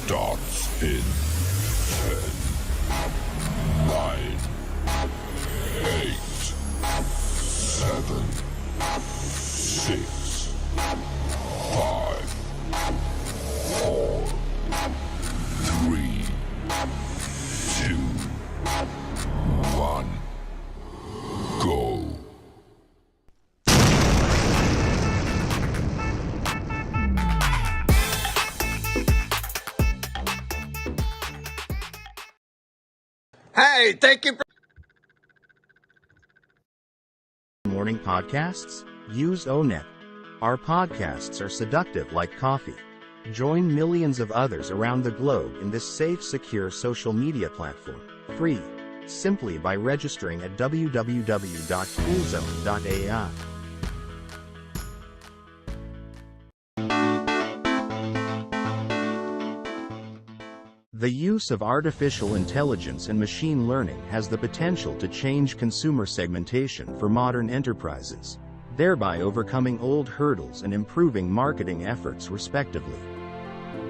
starts in 10, 9, 8, 7, 6, 5, 4, 3, 2, 1, go. Hey, thank you for morning podcasts? Use ONET. Our podcasts are seductive like coffee. Join millions of others around the globe in this safe, secure social media platform, free, simply by registering at www.coolzone.ai. The use of artificial intelligence and machine learning has the potential to change consumer segmentation for modern enterprises, thereby overcoming old hurdles and improving marketing efforts respectively.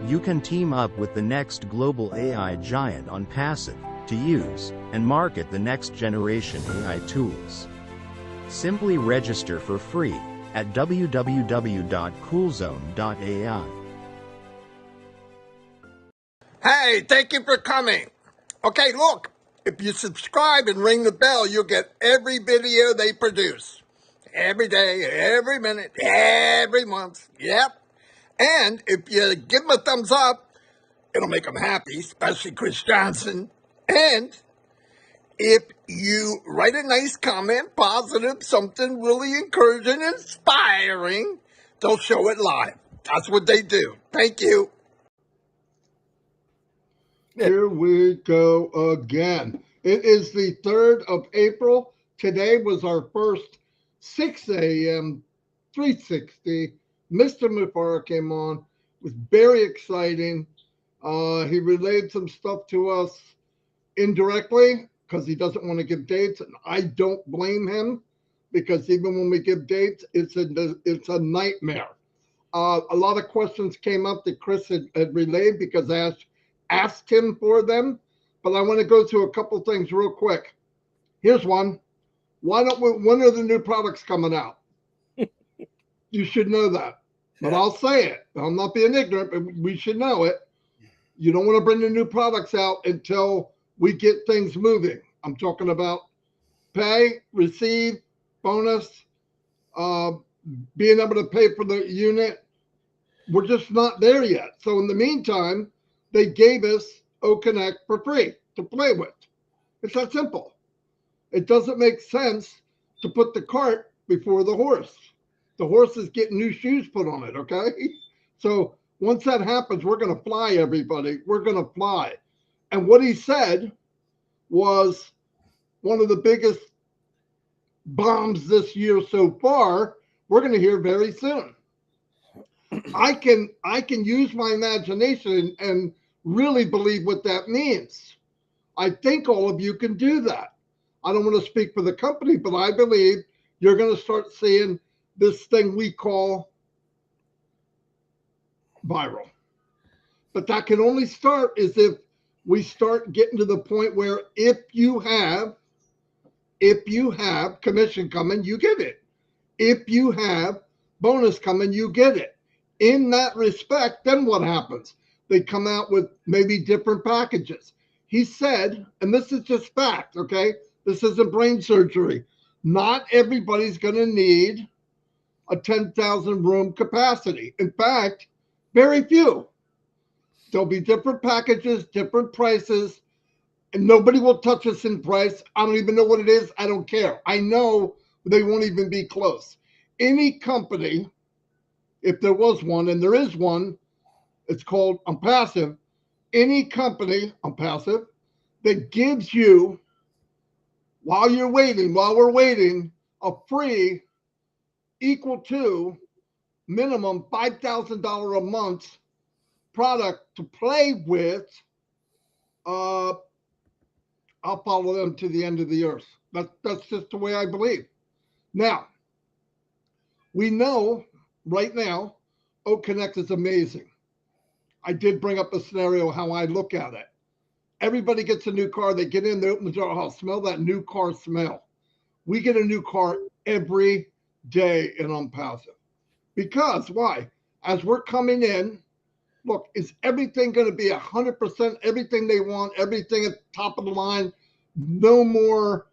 You can team up with the next global AI giant ONPASSIVE to use and market the next generation AI tools. Simply register for free at www.coolzone.ai. Hey, thank you for coming. Okay, look, if you subscribe and ring the bell, you'll get every video they produce. Every day, every minute, every month. Yep. And if you give them a thumbs up, it'll make them happy, especially Chris Johnson. And if you write a nice comment, positive, something really encouraging, inspiring, they'll show it live. That's what they do. Thank you. Here we go again. It is the 3rd of April. Today was our first 6 a.m. 360. Mr. Mufareh came on. It was very exciting. He relayed some stuff to us indirectly because he doesn't want to give dates, and I don't blame him because even when we give dates, it's a nightmare. A lot of questions came up that Chris had relayed because I asked him for them, but I want to go through a couple things real quick. Here's one. When are the new products coming out? You should know that, but I'll say it. I'm not being ignorant, but we should know it. You don't want to bring the new products out until we get things moving. I'm talking about pay, receive, bonus, being able to pay for the unit. We're just not there yet. So in the meantime, they gave us OConnect for free to play with. It's that simple. It doesn't make sense to put the cart before the horse. The horse is getting new shoes put on it, okay? So once that happens, we're going to fly, everybody. We're going to fly. And what he said was one of the biggest bombs this year so far, we're going to hear very soon. I can use my imagination and really believe what that means. I think all of you can do that. I don't want to speak for the company, but I believe you're going to start seeing this thing we call viral. But that can only start is if we start getting to the point where if you have commission coming, you get it. If you have bonus coming, you get it. In that respect, then what happens? They come out with maybe different packages. He said, and this is just fact, okay? This isn't brain surgery. Not everybody's going to need a 10,000 room capacity. In fact, very few. There'll be different packages, different prices, and nobody will touch us in price. I don't even know what it is. I don't care. I know they won't even be close. Any company, if there was one, and there is one, it's called ONPASSIVE. Any company, ONPASSIVE, that gives you, while we're waiting, a free equal to minimum $5,000 a month product to play with, I'll follow them to the end of the earth. That's just the way I believe. Now, we know right now, OConnect is amazing. I did bring up a scenario how I look at it. Everybody gets a new car. They get in, they open the door. Oh, smell that new car smell. We get a new car every day in ONPASSIVE. Because why? As we're coming in, look, is everything going to be 100% everything they want, everything at the top of the line? No more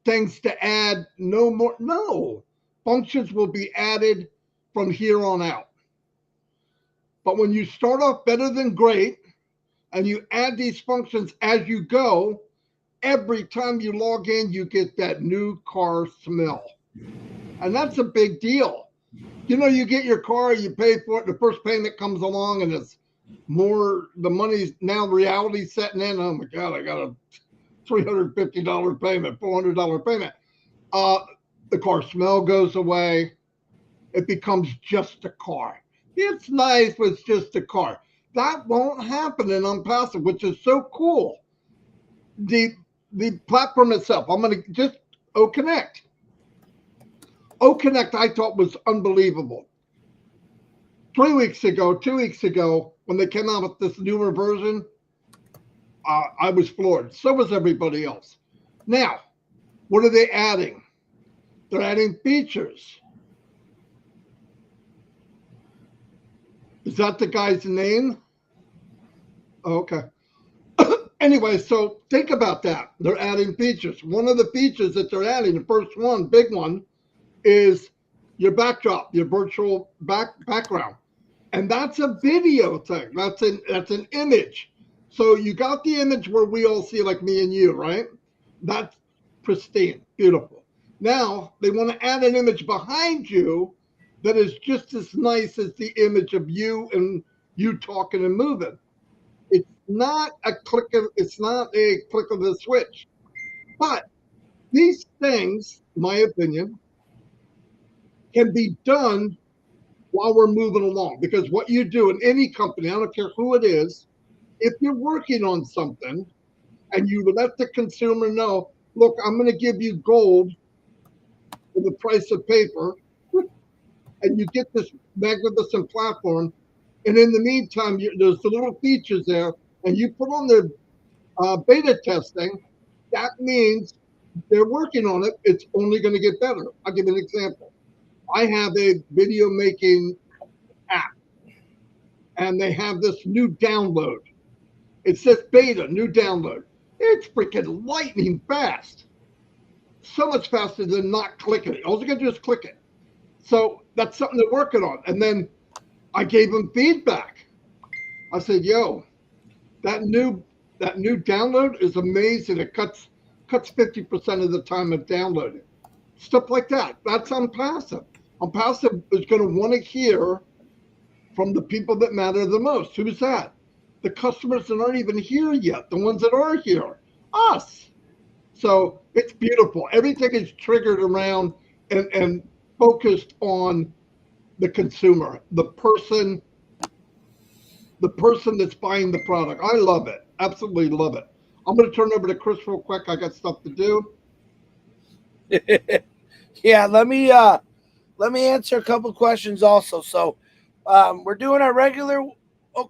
things to add, no more. No. Functions will be added from here on out. But when you start off better than great and you add these functions as you go, every time you log in, you get that new car smell. And that's a big deal. You know, you get your car, you pay for it, the first payment comes along and it's more, the money's now reality setting in. Oh my God, I got a $350 payment, $400 payment. The car smell goes away. It becomes just a car. It's nice, but it's just a car. That won't happen in ONPASSIVE, which is so cool. The platform itself, I'm going to just OConnect. OConnect I thought was unbelievable. 2 weeks ago, when they came out with this newer version, I was floored. So was everybody else. Now, what are they adding? They're adding features. Is that the guy's name? Oh, okay. Anyway, so think about that. They're adding features. One of the features that they're adding, the first one, big one, is your backdrop, your virtual background. And that's a video thing. That's an image. So you got the image where we all see like me and you, right? That's pristine, beautiful. Now they want to add an image behind you that is just as nice as the image of you and you talking and moving. It's not a click of the switch. But these things, in my opinion, can be done while we're moving along. Because what you do in any company, I don't care who it is, if you're working on something and you let the consumer know, look, I'm going to give you gold for the price of paper, and you get this magnificent platform, and in the meantime, there's the little features there, and you put on the beta testing, that means they're working on it. It's only going to get better. I'll give you an example. I have a video making app, and they have this new download. It says beta, new download. It's freaking lightning fast. So much faster than not clicking it. All you got to do is click it. So that's something they're working on. And then I gave them feedback. I said, yo, that new download is amazing. It cuts 50% of the time of downloading. Stuff like that. That's ONPASSIVE. ONPASSIVE is going to want to hear from the people that matter the most. Who's that? The customers that aren't even here yet. The ones that are here. Us. So it's beautiful. Everything is triggered around and focused on the consumer, the person that's buying the product. I love it. Absolutely love it. I'm going to turn over to Chris real quick. I got stuff to do. Yeah, let me answer a couple questions also. So we're doing our regular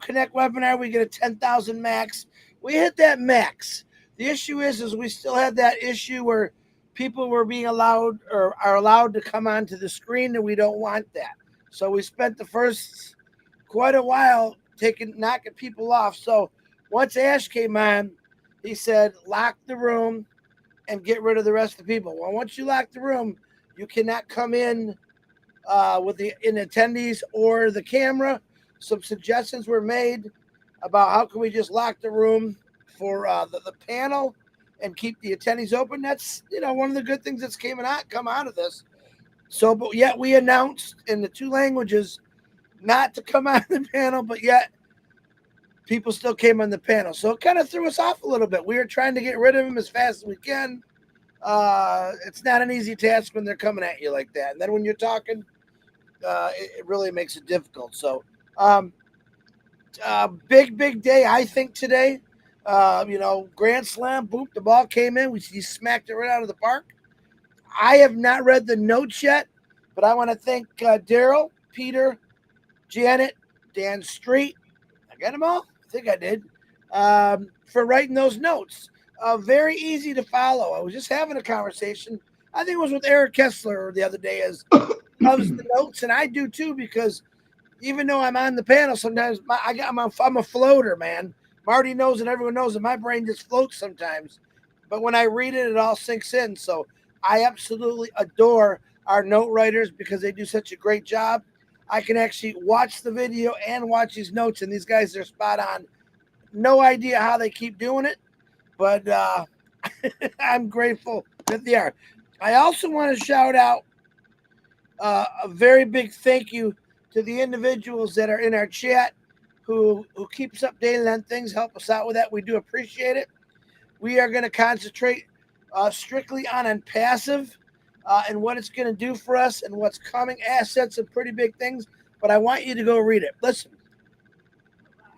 Connect webinar. We get a 10,000 max. We hit that max. The issue is we still had that issue where people were being allowed or are allowed to come onto the screen, and we don't want that. So we spent the first quite a while knocking people off. So once Ash came on, he said, lock the room and get rid of the rest of the people. Well, once you lock the room, you cannot come in with the attendees or the camera. Some suggestions were made about how can we just lock the room for the panel and keep the attendees open. That's one of the good things that's come out of this. So, but yet we announced in the 2 languages not to come on the panel, but yet people still came on the panel. So it kind of threw us off a little bit. We were trying to get rid of them as fast as we can. It's not an easy task when they're coming at you like that. And then when you're talking, it really makes it difficult. So big day, I think, today. Grand slam, boop, the ball came in. He smacked it right out of the park. I have not read the notes yet, but I want to thank Daryl, Peter, Janet, Dan Street. I Got them all? I think I did. For writing those notes. Very easy to follow. I was just having a conversation. I think it was with Eric Kessler the other day, as loves the notes, and I do too, because even though I'm on the panel, sometimes I'm a floater, man. Marty knows and everyone knows that my brain just floats sometimes. But when I read it, it all sinks in. So I absolutely adore our note writers because they do such a great job. I can actually watch the video and watch these notes, and these guys are spot on. No idea how they keep doing it, but I'm grateful that they are. I also want to shout out a very big thank you to the individuals that are in our chat who keep us updated on things, help us out with that. We do appreciate it. We are going to concentrate strictly on ONPASSIVE and what it's going to do for us and what's coming. Assets and pretty big things, but I want you to go read it. Listen,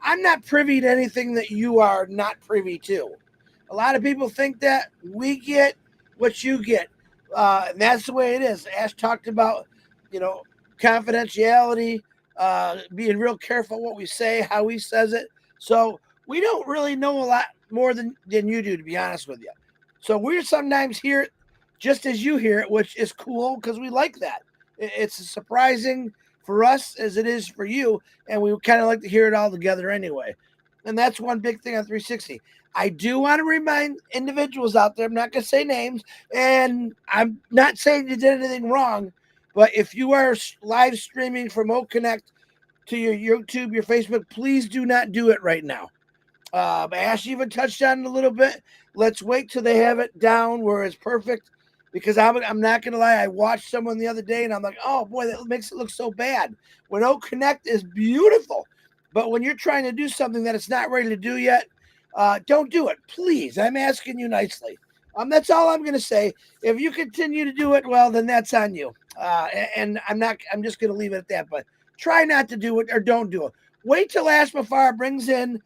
I'm not privy to anything that you are not privy to. A lot of people think that we get what you get. And that's the way it is. Ash talked about, confidentiality, being real careful what we say, how he says it. So we don't really know a lot more than you do, to be honest with you. So we're sometimes hear it just as you hear it, which is cool because we like that. It's surprising for us as it is for you, and we kind of like to hear it all together anyway. And that's one big thing on 360. I do want to remind individuals out there, I'm not going to say names, and I'm not saying you did anything wrong, but if you are live streaming from OConnect to your YouTube, your Facebook, please do not do it right now. Ash even touched on it a little bit. Let's wait till they have it down where it's perfect, because I'm not going to lie. I watched someone the other day, and I'm like, oh, boy, that makes it look so bad. When OConnect is beautiful, but when you're trying to do something that it's not ready to do yet, don't do it. Please, I'm asking you nicely. That's all I'm going to say. If you continue to do it, well, then that's on you. And I'm just going to leave it at that. But try not to do it or don't do it. Wait till Ash Mafar brings in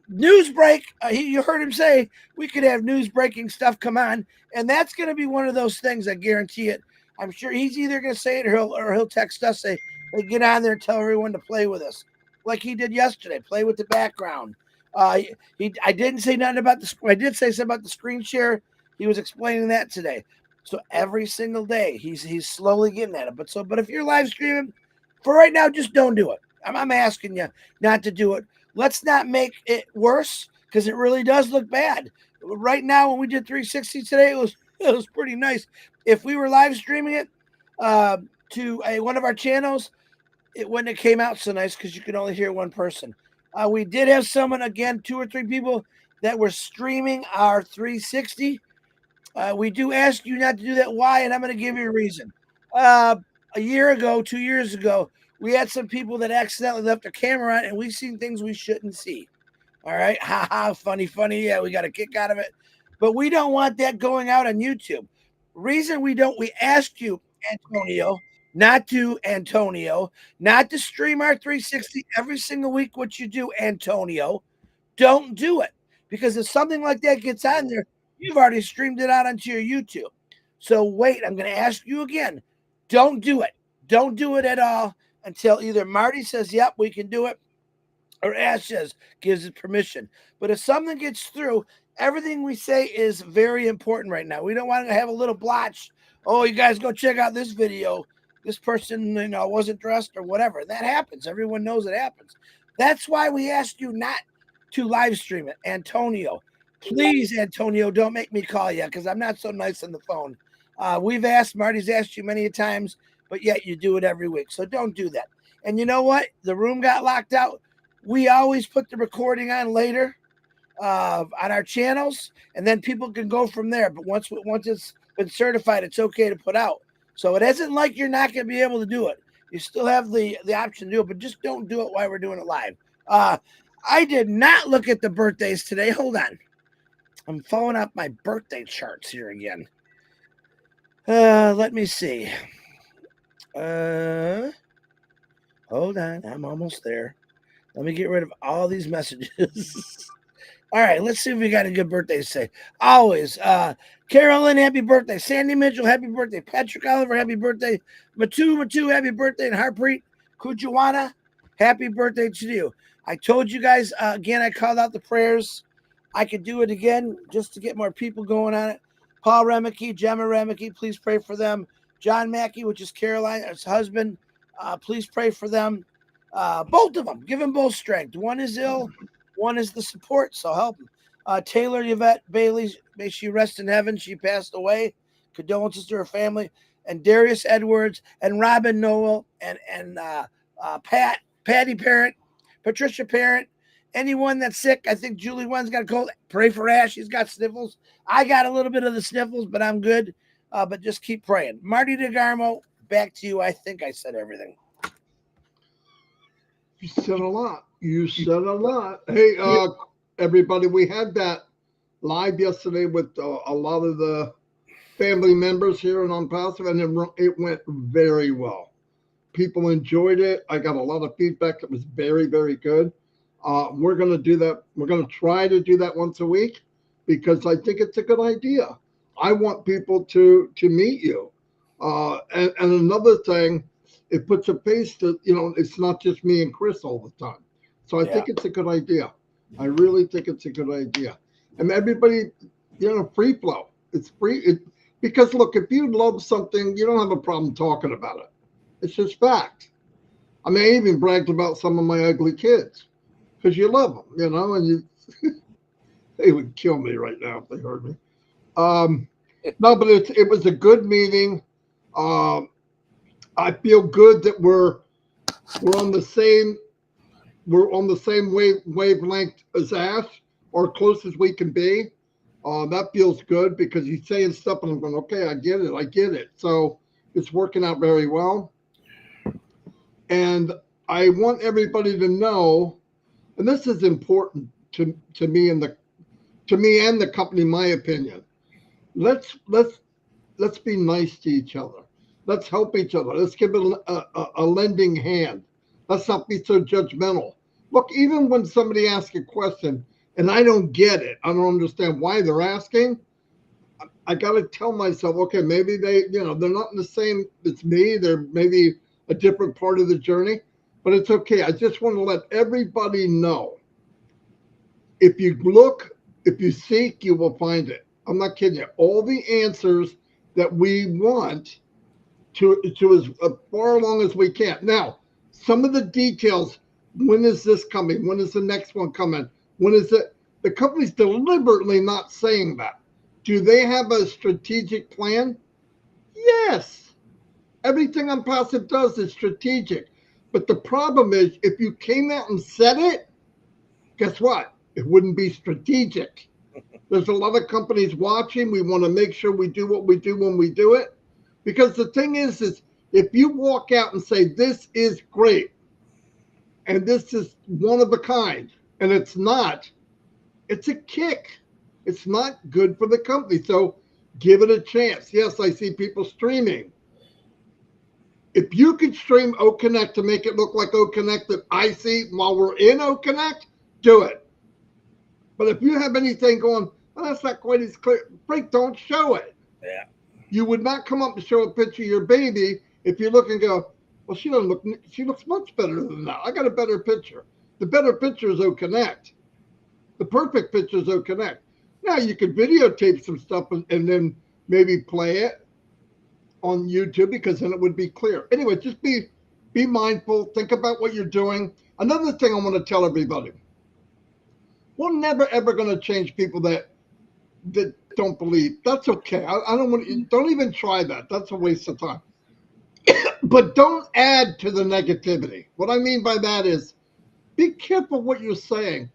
news break. You heard him say we could have news breaking stuff come on, and that's going to be one of those things. I guarantee it. I'm sure he's either going to say it or he'll text us, say, hey, get on there and tell everyone to play with us, like he did yesterday. Play with the background. I didn't say nothing about I did say something about the screen share. He was explaining that today. So every single day he's slowly getting at it. But if you're live streaming, for right now, just don't do it. I'm asking you not to do it. Let's not make it worse, because it really does look bad. Right now, when we did 360 today, it was pretty nice. If we were live streaming it to one of our channels, it wouldn't have came out so nice because you could only hear one person. We did have someone, again, 2 or 3 people that were streaming our 360. We do ask you not to do that. Why? And I'm going to give you a reason. A year ago, 2 years ago, we had some people that accidentally left their camera on, and we've seen things we shouldn't see. All right. Ha ha. Funny. Yeah, we got a kick out of it. But we don't want that going out on YouTube. Reason we asked you, Antonio, not to stream our 360 every single week. What you do, Antonio, don't do it. Because if something like that gets on there, you've already streamed it out onto your YouTube. So wait, I'm going to ask you again. Don't do it. Don't do it at all until either Marty says, yep, we can do it, or Ash gives it permission. But if something gets through, everything we say is very important right now. We don't want to have a little blotch. Oh, you guys go check out this video. This person, wasn't dressed or whatever. That happens. Everyone knows it happens. That's why we asked you not to live stream it. Antonio, please, Antonio, don't make me call you, because I'm not so nice on the phone. Marty's asked you many times, but yet you do it every week. So don't do that. And you know what? The room got locked out. We always put the recording on later on our channels, and then people can go from there. But once it's been certified, it's okay to put out. So it isn't like you're not going to be able to do it. You still have the option to do it, but just don't do it while we're doing it live. I did not look at the birthdays today. Hold on. I'm following up my birthday charts here again. Let me see. Hold on. I'm almost there. Let me get rid of all these messages. All right, let's see if we got a good birthday to say. Always. Carolyn, happy birthday. Sandy Mitchell, happy birthday. Patrick Oliver, happy birthday. Matu, happy birthday. And Harpreet Kujawana, happy birthday to you. I told you guys again. I called out the prayers. I could do it again just to get more people going on it. Paul Remicky, Gemma Remicky, please pray for them. John Mackey, which is Carolina's husband, please pray for them. Both of them, give them both strength. One is ill, one is the support, so help them. Taylor Yvette Bailey, may she rest in heaven. She passed away. Condolences to her family. And Darius Edwards and Robin Noel and Patty Parent, Patricia Parent, anyone that's sick. I think Julie One's got a cold. Pray for Ash. He's got sniffles. I got a little bit of the sniffles, but I'm good. But just keep praying. Marty DeGarmo, back to you. I think I said everything. You said a lot. You said a lot. Hey, everybody, we had that live yesterday with a lot of the family members here in ONPASSIVE, and it went very well. People enjoyed it. I got a lot of feedback that was very, very good. We're going to do that. We're going to try to do that once a week because I think it's a good idea. I want people to meet you. And another thing, it puts a face to, it's not just me and Chris all the time. So I think it's a good idea. I really think it's a good idea. And everybody, free flow. It's free. Because look, if you love something, you don't have a problem talking about it. It's just fact. I mean, I even bragged about some of my ugly kids because you love them, and they would kill me right now if they heard me. No, but it was a good meeting. I feel good that we're on the same wavelength as Ash, or close as we can be. That feels good because he's saying stuff and I'm going, okay, I get it. So it's working out very well. And I want everybody to know, and this is important to me and the company, my opinion. Let's be nice to each other. Let's help each other. Let's give it a lending hand. Let's not be so judgmental. Look, even when somebody asks a question and I don't get it, I don't understand why they're asking, I got to tell myself, okay, maybe they're not in the same as me. They're maybe a different part of the journey, but it's okay. I just want to let everybody know, if you look, if you seek, you will find it. I'm not kidding you. All the answers that we want to as far along as we can. Now, some of the details, when is this coming? When is the next one coming? When is it? The company's deliberately not saying that. Do they have a strategic plan? Yes. Everything ONPASSIVE does is strategic. But the problem is, if you came out and said it, guess what? It wouldn't be strategic. There's a lot of companies watching. We want to make sure we do what we do when we do it. Because the thing is if you walk out and say, this is great, and this is one of a kind, and it's not, it's a kick. It's not good for the company. So give it a chance. Yes, I see people streaming. If you could stream OConnect to make it look like OConnect that I see while we're in OConnect, do it. But if you have anything going, well, that's not quite as clear, Frank, don't show it. Yeah. You would not come up and show a picture of your baby if you look and go, well, she looks much better than that. I got a better picture. The better picture is OConnect. The perfect picture is OConnect. Now you could videotape some stuff and then maybe play it on YouTube, because then it would be clear. Anyway, just be mindful. Think about what you're doing. Another thing I want to tell everybody: we're never ever going to change people that don't believe. That's okay. I don't even try that. That's a waste of time. But don't add to the negativity. What I mean by that is, be careful what you're saying.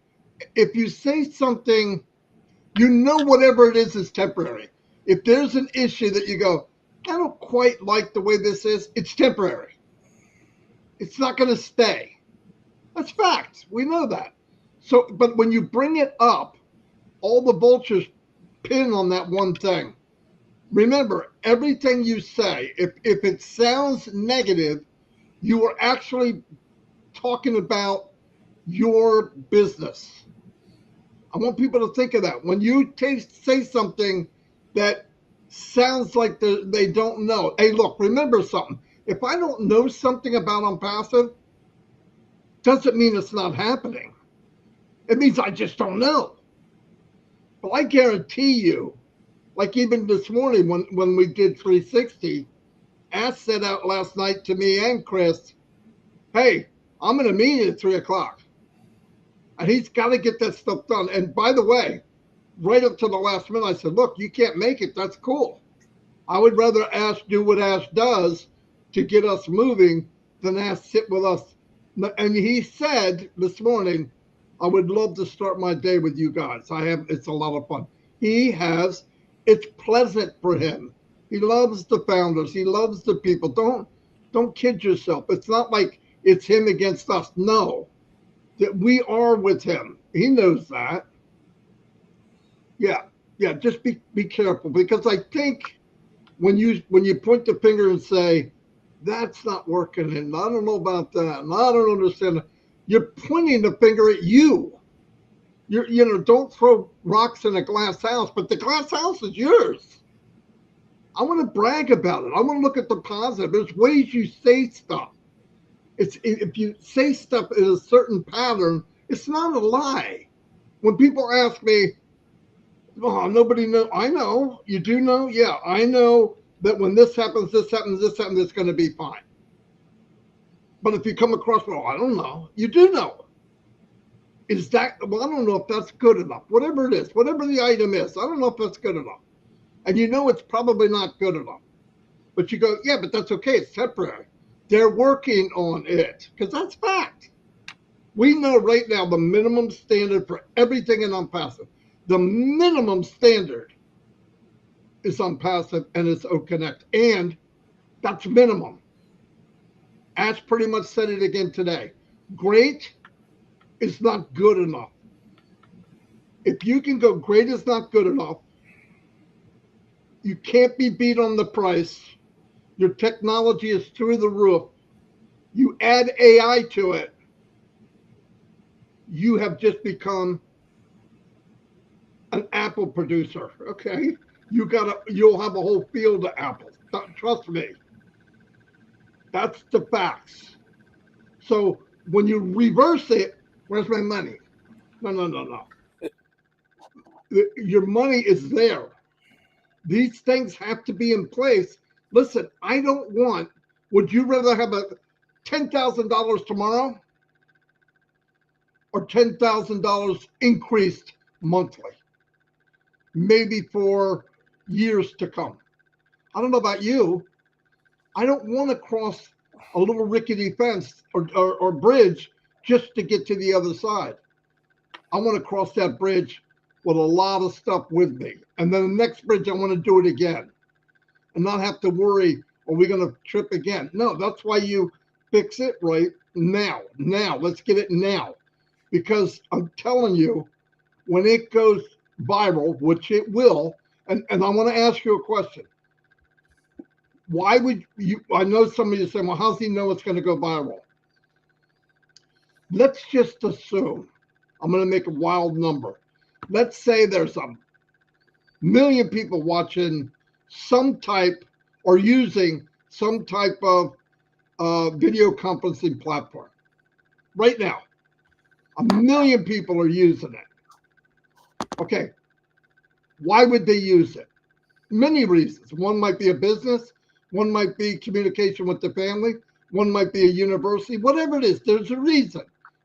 If you say something, whatever it is temporary. If there's an issue that you go, I don't quite like the way this is, it's temporary. It's not going to stay. That's fact. We know that. So, but when you bring it up, all the vultures pin on that one thing. Remember, everything you say, if it sounds negative, you are actually talking about your business. I want people to think of that. When you say something that sounds like they don't know. Hey, look, remember something. If I don't know something about ONPASSIVE, Doesn't mean it's not happening. It means I just don't know. But I guarantee you, like even this morning when we did 360, Ash said out last night to me and Chris, hey, I'm in a meeting at 3 o'clock. And he's got to get that stuff done. And by the way, right up to the last minute, I said, look, you can't make it. That's cool. I would rather Ash do what Ash does to get us moving than Ash sit with us. And he said this morning, I would love to start my day with you guys. It's a lot of fun. It's pleasant for him. He loves the founders. He loves the people. Don't kid yourself. It's not like it's him against us. No, that we are with him. He knows that. Yeah. Just be careful, because I think when you point the finger and say, that's not working, and I don't know about that, and I don't understand it, you're pointing the finger at you. Don't throw rocks in a glass house, but the glass house is yours. I want to brag about it. I want to look at the positive. There's ways you say stuff. If you say stuff in a certain pattern, it's not a lie. When people ask me, oh, nobody knows. I know. You do know? Yeah, I know that when this happens, it's going to be fine. But if you come across, well, I don't know. You do know. I don't know if that's good enough. Whatever it is, whatever the item is, I don't know if that's good enough. And you know it's probably not good enough. But you go, yeah, but that's okay. It's temporary. They're working on it, because that's fact. We know right now the minimum standard for everything in ONPASSIVE. The minimum standard is ONPASSIVE and it's OConnect. And that's minimum. Ash pretty much said it again today. Great is not good enough. If you can go great is not good enough, you can't be beat on the price. Your technology is through the roof. You add AI to it, you have just become an apple producer. Okay, you'll have a whole field of apples. Trust me. That's the facts. So when you reverse it, where's my money? No. Your money is there. These things have to be in place. Listen, would you rather have a $10,000 tomorrow or $10,000 increased monthly? Maybe for years to come. I don't know about you. I don't want to cross a little rickety fence or bridge just to get to the other side. I want to cross that bridge with a lot of stuff with me. And then the next bridge, I want to do it again and not have to worry, are we going to trip again? No, that's why you fix it right now. Let's get it now. Because I'm telling you, when it goes viral, which it will, and I want to ask you a question. Why would you, I know some of you say, well, how's he know it's going to go viral? Let's just assume, I'm going to make a wild number. Let's say there's a million people watching some type or using some type of video conferencing platform. Right now, 1 million people are using it. Okay, why would they use it? Many reasons. One might be a business. One might be communication with the family. One might be a university. Whatever it is, there's a reason.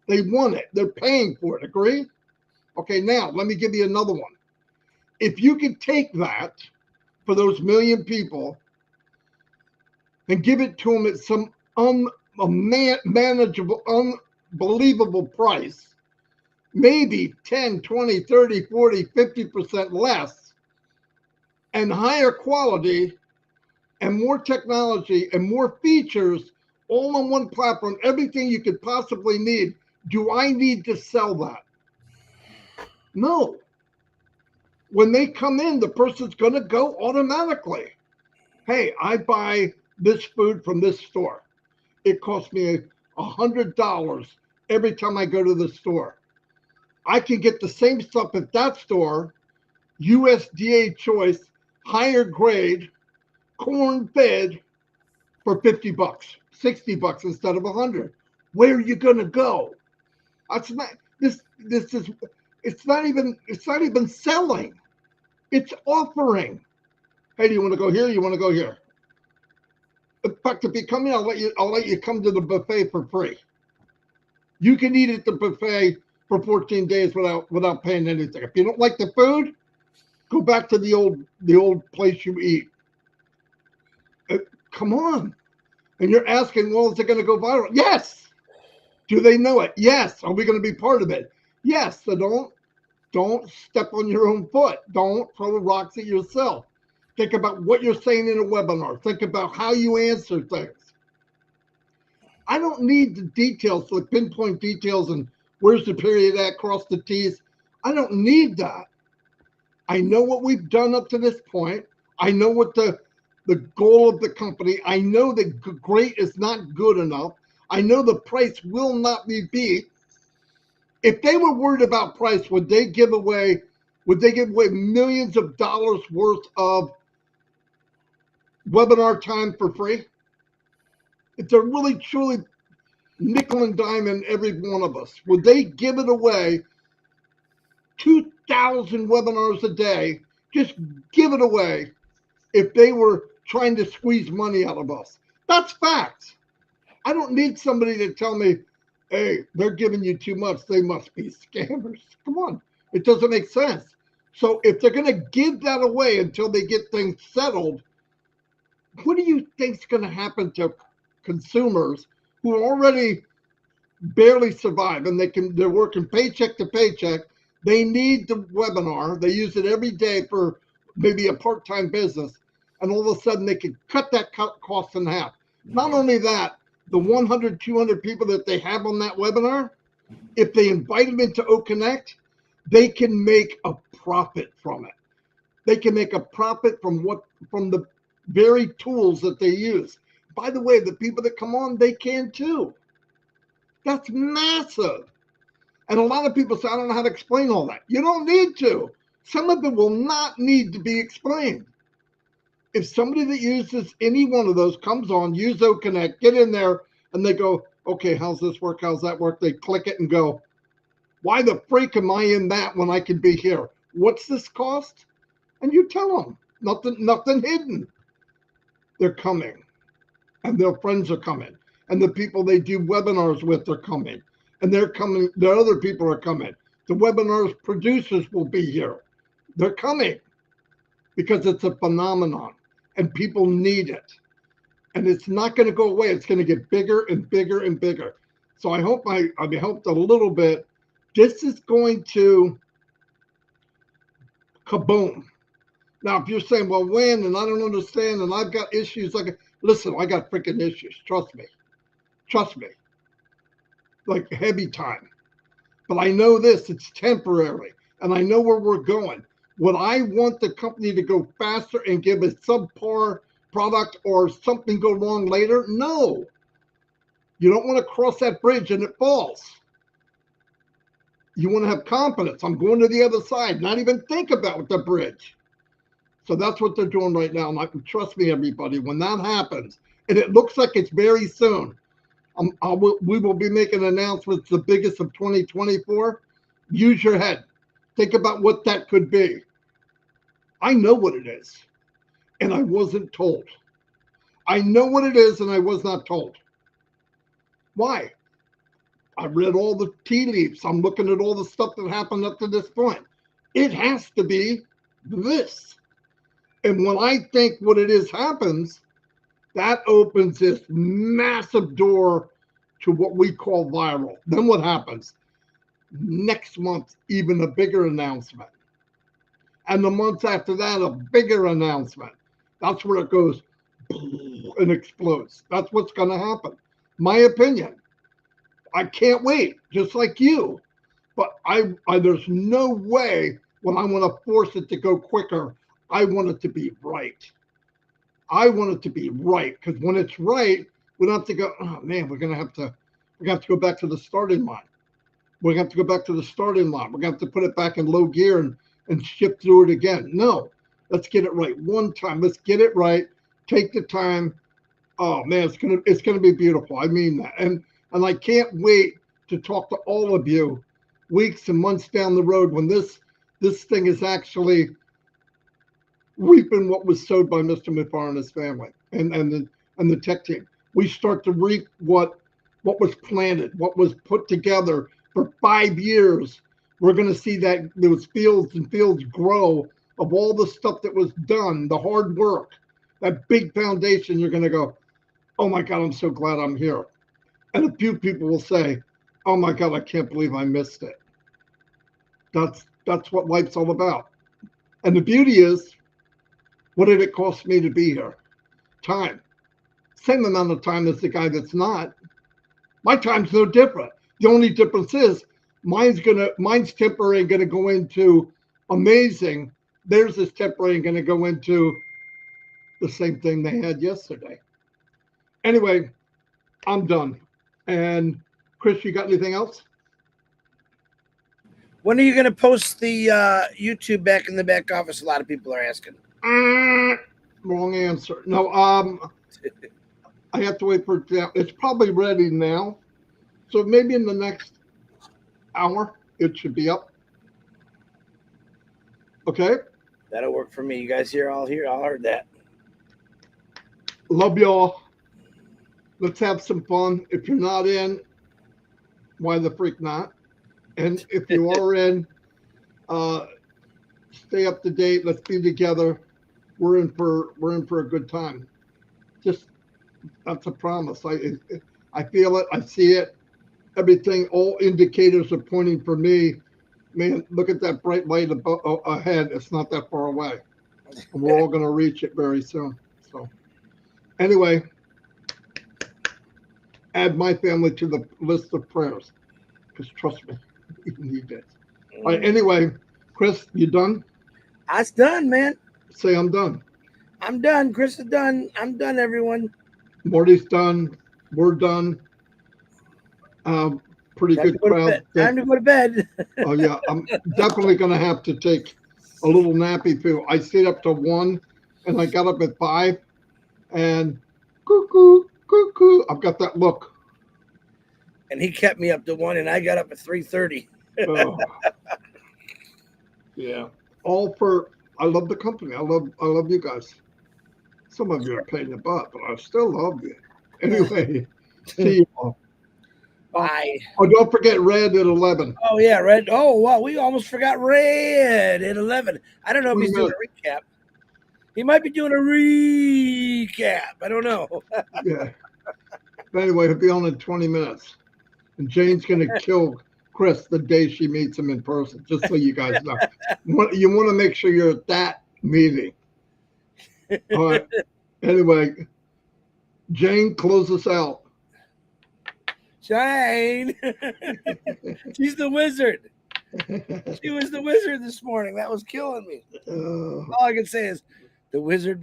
They want it. They're paying for it. Agree? Okay, now let me give you another one. If you can take that for those 1 million people and give it to them at some unmanageable, unbelievable price, maybe 10, 20, 30, 40, 50% less, and higher quality and more technology and more features all on one platform, everything you could possibly need. Do I need to sell that? No. When they come in, the person's going to go automatically. Hey, I buy this food from this store. It costs me $100 every time I go to the store. I can get the same stuff at that store, USDA choice, higher grade, corn fed for $50, $60 instead of $100. Where are you going to go? That's not this. This is. It's not even selling. It's offering. Hey, do you want to go here? You want to go here? In fact, if you come in, I'll let you come to the buffet for free. You can eat at the buffet for 14 days without paying anything. If you don't like the food, go back to the old place you eat. Come on. And you're asking, well, is it going to go viral? Yes. Do they know it? Yes. Are we going to be part of it? Yes. So don't step on your own foot. Don't throw rocks at yourself. Think about what you're saying in a webinar. Think about how you answer things. I don't need the details, like pinpoint details and where's the period at, cross the T's. I don't need that. I know what we've done up to this point. I know what the goal of the company. I know that great is not good enough. I know the price will not be beat. If they were worried about price, would they give away millions of dollars worth of webinar time for free? If they're really truly nickel and diamond every one of us, would they give it away 2,000 webinars a day, just give it away if they were trying to squeeze money out of us? That's facts. I don't need somebody to tell me, hey, they're giving you too much. They must be scammers. Come on. It doesn't make sense. So if they're going to give that away until they get things settled, what do you think is going to happen to consumers who already barely survive and they're working paycheck to paycheck? They need the webinar. They use it every day for maybe a part-time business. And all of a sudden they can cut that cost in half. Not only that, the 100, 200 people that they have on that webinar, if they invite them into OConnect, they can make a profit from it. They can make a profit from the very tools that they use. By the way, the people that come on, they can too. That's massive. And a lot of people say, I don't know how to explain all that. You don't need to. Some of it will not need to be explained. If somebody that uses any one of those comes on, use OConnect, get in there, and they go, okay, how's this work? How's that work? They click it and go, why the freak am I in that when I could be here? What's this cost? And you tell them, nothing hidden. They're coming, and their friends are coming, and the people they do webinars with are coming, and they're coming. The other people are coming. The webinars producers will be here. They're coming because it's a phenomenon, and people need it, and it's not going to go away. It's going to get bigger and bigger and bigger. So I hope I helped a little bit. This is going to kaboom. Now, if you're saying, well, when, and I don't understand, and I've got issues, listen, I got freaking issues. Trust me. Like heavy time. But I know this, it's temporary, and I know where we're going. Would I want the company to go faster and give a subpar product or something go wrong later? No. You don't want to cross that bridge and it falls. You want to have confidence. I'm going to the other side, not even think about the bridge. So that's what they're doing right now. And trust me, everybody, when that happens, and it looks like it's very soon, we will be making announcements, the biggest of 2024. Use your head. Think about what that could be. I know what it is, and I wasn't told. I know what it is, and I was not told. Why? I read all the tea leaves. I'm looking at all the stuff that happened up to this point. It has to be this. And when I think what it is happens, that opens this massive door to what we call viral. Then what happens? Next month, even a bigger announcement. And the months after that, a bigger announcement. That's where it goes and explodes. That's what's going to happen. My opinion. I can't wait, just like you. But there's no way when I want to force it to go quicker, I want it to be right. I want it to be right, because when it's right, we don't have to go, oh man, we're going to have to go back to the starting line. We're going to have to go back to the starting line. We're going to have to put it back in low gear and shift through it again. No, let's get it right one time. Let's get it right. Take the time. Oh man, it's gonna be beautiful. I mean that. And And I can't wait to talk to all of you weeks and months down the road when this thing is actually reaping what was sowed by Mr. McFarland and his family and the tech team. We start to reap what was planted, what was put together for 5 years. We're going to see that those fields and fields grow of all the stuff that was done, the hard work, that big foundation. You're going to go, oh my God, I'm so glad I'm here. And a few people will say, oh my God, I can't believe I missed it. That's what life's all about. And the beauty is, what did it cost me to be here? Time. Same amount of time as the guy that's not. My time's no different. The only difference is mine's temporary and gonna go into amazing. Theirs is temporary and gonna go into the same thing they had yesterday. Anyway, I'm done. And Chris, you got anything else? When are you going to post the YouTube back in the back office? A lot of people are asking. Wrong answer. No, I have to wait for it. It's probably ready now. So maybe in the next hour, it should be up. Okay? That'll work for me. You guys all heard that. Love y'all. Let's have some fun. If you're not in, why the freak not? And if you are in, stay up to date. Let's be together. We're in for a good time. Just that's a promise. I feel it. I see it. Everything. All indicators are pointing for me. Man, look at that bright light ahead. It's not that far away. And we're all going to reach it very soon. So, anyway, add my family to the list of prayers. Because trust me, you need it. All right, anyway, Chris, you done? That's done, man. Say I'm done. I'm done. Chris is done. I'm done, everyone. Marty's done. We're done. Pretty good crowd. Time to go to bed. Oh, yeah. I'm definitely going to have to take a little nappy too. I stayed up to 1 and I got up at 5 and cuckoo, cuckoo. I've got that look. And he kept me up to 1 and I got up at 3:30. Oh. Yeah. I love the company. I love you guys. Some of you are paying the butt, but I still love you. Anyway, see you all. Bye. Oh, don't forget Red at 11. Oh, yeah, Red. Oh, wow. We almost forgot Red at 11. I don't know if he's doing a recap. He might be doing a recap. I don't know. Yeah. But anyway, he'll be on in 20 minutes. And Jane's going to kill Chris the day she meets him in person, just so you guys know. You want to make sure you're at that meeting. All right. Anyway, Jane, close us out. Jane. She's the wizard. She was the wizard this morning. That was killing me. All I can say is the wizard